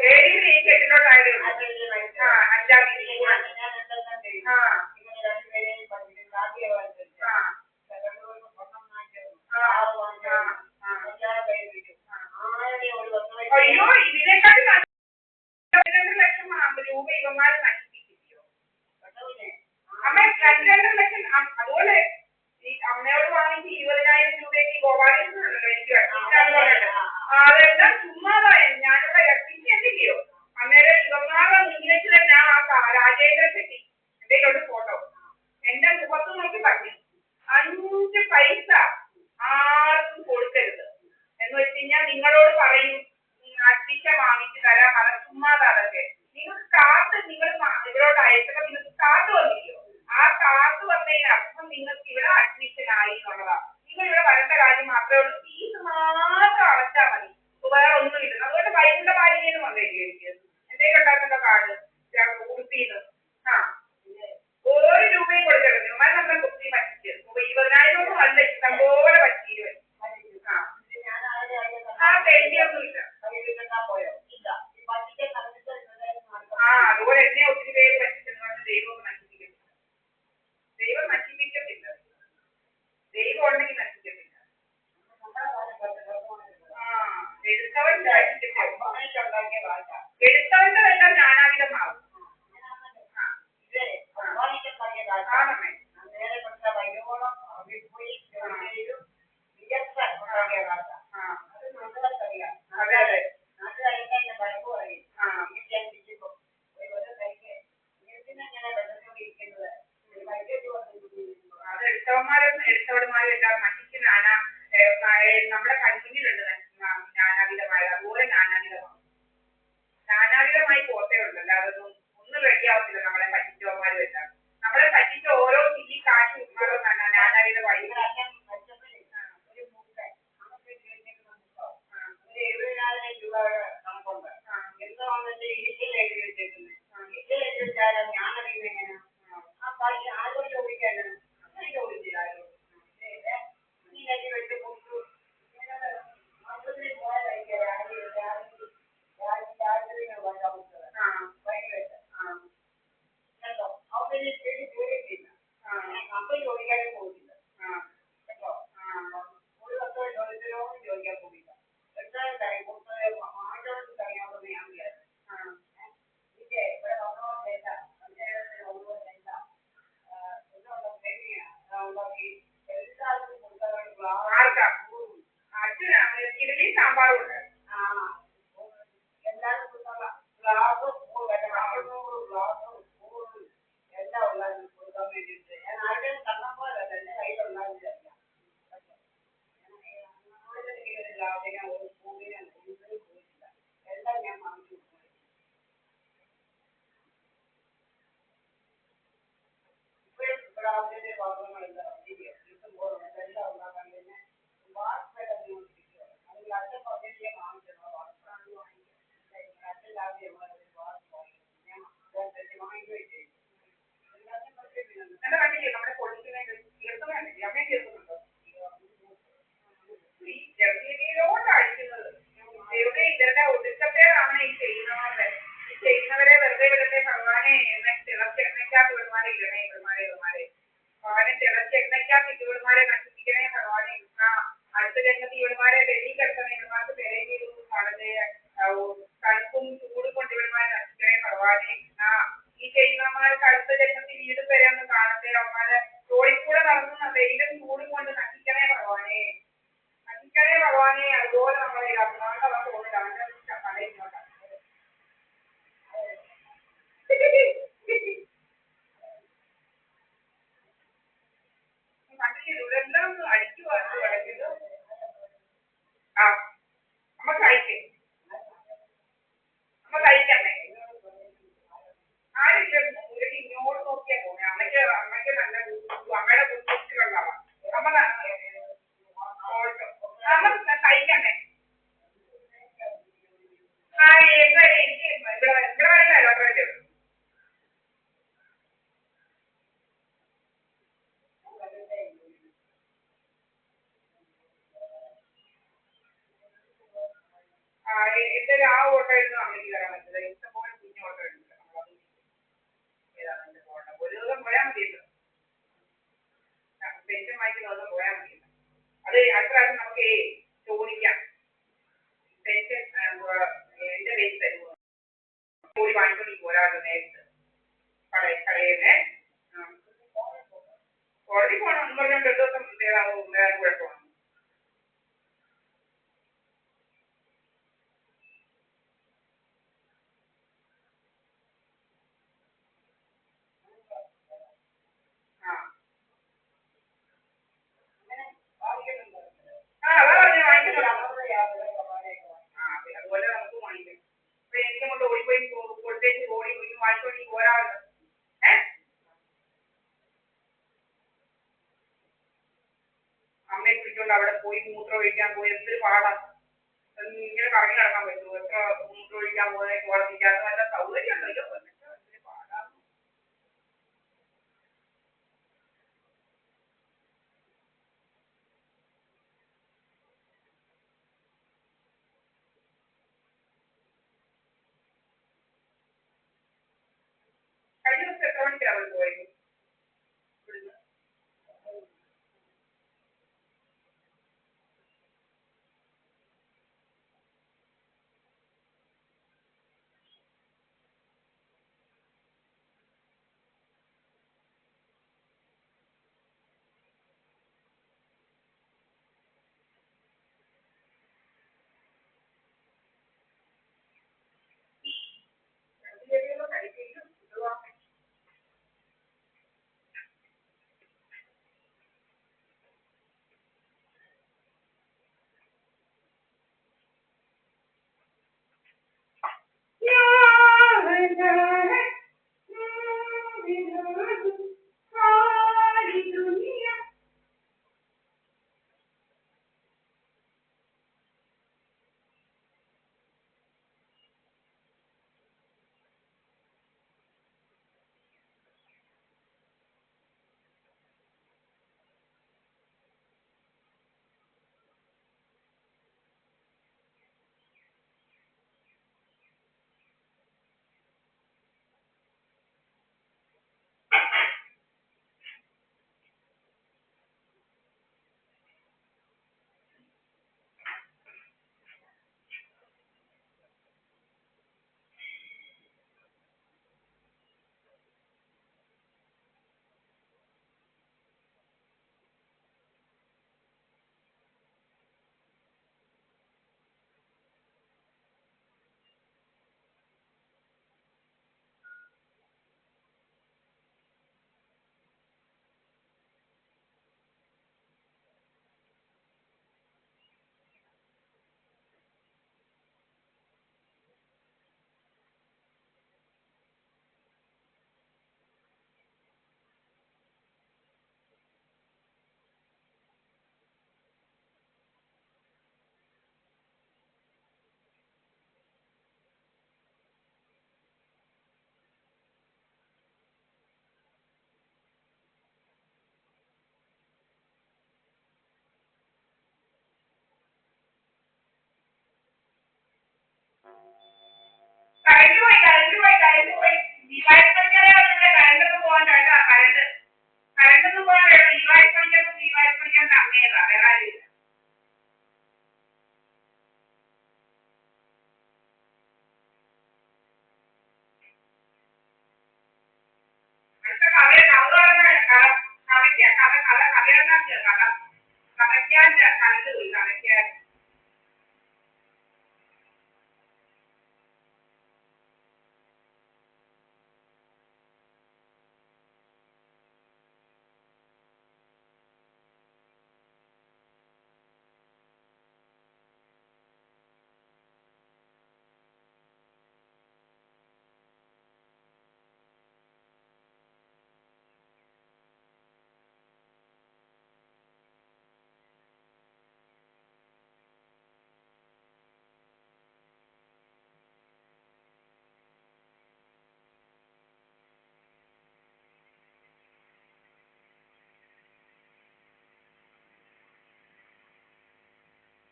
ഏഴ് ഈ കെട്ടിലോട്ടായത് അഞ്ചാം തീയതി അയ്യോ ഇതിനെക്കാട്ടി 2 ലക്ഷം രൂപ ഇവന്മാര് നശിപ്പിക്കില്ലയോ അമ്മ 2 ലക്ഷം അതുപോലെ ഈ അമ്മയോട് വാങ്ങിച്ച് 20,000 രൂപയ്ക്ക് ഗോപാലകൃഷ്ണനുണ്ടല്ലോ എനിക്ക് അതെല്ലാം ചുമ്മാതായ ഞാനിവിടെ എത്തിച്ചെത്തില്ലയോ അന്നേരം ഇവന്മാരുടെ മുന്നിലേക്ക് തന്നെ ആ രാജേന്ദ്ര ശെട്ടി എന്തെങ്കിലും ഫോട്ടോ എന്റെ മുഖത്ത് നോക്കി പറഞ്ഞു 5 പൈസ ആർക്കും കൊടുക്കരുത് എന്ന് വെച്ച് കഴിഞ്ഞാൽ നിങ്ങളോട് പറയും അഡ്മിഷൻ വാങ്ങിച്ചു തരാം അത് ചുമ്മാതെ അതൊക്കെ നിങ്ങൾക്ക് കാർഡ് നിങ്ങൾ ഇവരോട് അയച്ചപ്പോൾ നിങ്ങൾക്ക് കാർഡ് വന്നില്ലയോ ആ കാർഡ് വന്നതിനർത്ഥം നിങ്ങൾക്ക് ഇവിടെ അഡ്മിഷൻ ആയി എന്നുള്ളതാണ് നിങ്ങൾ ഇവിടെ വരേണ്ട കാര്യം മാത്രമേ ഉള്ളൂ ഫീസ് മാത്രം അടച്ചാൽ മതി വേറെ ഒന്നുമില്ല അതുകൊണ്ട് വൈകുണ്ഠ പാലികയെന്ന് വന്നേക്കും എനിക്ക് എന്തെങ്കിലും ഉണ്ടാക്കുന്ന കാർഡ് ഉടുപ്പിന്ന് ഒരു രൂപയും കൊടുക്കരുത് ഇവന്മാർ നമ്മളെ കുത്തി പറ്റിച്ച് 20,000 അല്ല ഇഷ്ടംപോലെ പറ്റിയത് തെളിയൊന്നുമില്ല അതുപോലെ എന്നെ ഒത്തിരി പേര് പറ്റിച്ചെന്ന് ദൈവം നശിപ്പിക്കത്തില്ല ദൈവം നശിപ്പിക്കത്തില്ല ദൈവം ഉണ്ടെങ്കിൽ നശിക്കത്തില്ല എടുത്തവന്റെ എല്ലാം ജ്ഞാനാവിധമാവും എടുത്തവന്മാരും എല്ലാം നശിക്കുന്ന നമ്മുടെ കൺമുന്നിലുണ്ട് ജ്ഞാനാവിധമായ അതുപോലെ ജ്ഞാനാവിധമായി പോത്തേ ഉണ്ടല്ലോ അതൊന്നും ഒന്നും റെഡിയാവത്തില്ല നമ്മളെ പറ്റിച്ചവന്മാരും എല്ലാം നമ്മളെ പറ്റിച്ച ഓരോ ചില്ലി കാശ് ജ്ഞാനാവിധമായി ഇഡലി സാമ്പാറും ഉണ്ട് നമ്മുടെ പൊളിറ്റിനെ തീർക്കുന്നതല്ലേ അമ്മയെ തീർക്കുന്നുണ്ടോ ജർമ്മനിയിലോട്ട് അടിക്കുന്നത് വെറുതെ ഇവരുടെ ഒടുക്കത്തേടാണ് ഈ ചെയ്യുന്നവരെ വെറുതെ വിടത്തെ ഭഗവാനെ തിളച്ചെണ്ണയ്ക്കകത്ത് ഇവന്മാരെ ഇടണേ ഇവന്മാരെ ഭഗവാനെ തിളച്ചെണ്ണയ്ക്കകത്ത് ഇവന്മാരെ നശിപ്പിക്കണേ ഭഗവാനെ അടുത്ത ജന്മത്തിൽ ഇവന്മാരെ ഡൽഹി കിടക്കുന്ന ഇവന്മാർക്ക് പേരെ ചെയ്തു വളരെ തണുപ്പും ചൂടും കൊണ്ട് ഇവന്മാരെ നശിക്കണേ ഭഗവാനെ ഈ ചെയ്യുന്നവന്മാർക്ക് അടുത്ത ജന്മത്തിൽ വീട് പേരെയൊന്നും കാണട്ടെ അവന്മാരെ റോഡിൽ നടന്ന വെയിലും ചൂടും കൊണ്ട് നശിക്കണേ ഭഗവാനെ അതുപോലെ നമ്മളെ അവൻ തോന്നില്ല അവന്റെ കടയിലോട്ടാണ് ഇതെല്ലാം അടിച്ചു കിടക്കുന്നു നമ്മ കഴിക്കണ്ടേ ആരും ഇങ്ങോട്ട് നോക്കിയാ പോണേ അമ്മയ്ക്ക് നല്ല അമ്മയുടെ ബുദ്ധിമുട്ടുള്ളതാണ് നമ്മ കഴിക്കണ്ടേ അല്ലെങ്കിൽ ആ ഓട്ടോയിൽ അമ്മയ്ക്ക് കയറാൻ പറ്റില്ല. ഇഷ്ടംപോലെ കുഞ്ഞു ഓട്ടോ ഉണ്ട്. നമ്മളത് ഏതാണ് എൻ്റെ പോകേണ്ടത്? ഒരു ദിവസം പോയാൽ മതിയല്ലോ. പെൻഷൻ വാങ്ങിക്കുന്ന ദിവസം പോയാൽ മതിയല്ലോ. അത് അടുത്ത പ്രാവശ്യം നമുക്ക് ചോദിക്കാം. പെൻഷൻ എൻ്റെ പേര് തരുമോ? കൂടി വാങ്ങിക്കൊണ്ട് പോരാതെ നേരിട്ട് കടയിലെ കോടതി പോകണം എന്ന് പറഞ്ഞാൽ ഒരു ദിവസം വേറെ കുഴപ്പമാണ്. അതാ പറഞ്ഞ വാങ്ങിക്കണം. അതുപോലെ നമുക്ക് വാങ്ങിക്കാം. അപ്പൊ എനിക്ക് കൊണ്ട് ഓടിപ്പോയി കൊടുത്തേക്ക് ഓടി വാങ്ങിക്കൊണ്ട് പോരാമല്ലോ. അമ്മയെ പിടിച്ചോണ്ട് അവിടെ പോയി മൂത്രം ഒഴിക്കാൻ പോയി എന്തൊരു പാടാ. ഇങ്ങനെ കറങ്ങി നടക്കാൻ പറ്റുമോ? എത്ര മൂത്രം ഒഴിക്കാൻ പോയ കോടതിക്ക് അത് നല്ല സൗകര്യം ഉണ്ടല്ലോ. എന്തൊരു പാടാ. കഴിഞ്ഞ ദിവസം എത്ര മണിക്കാണ് അവർ പോയത്?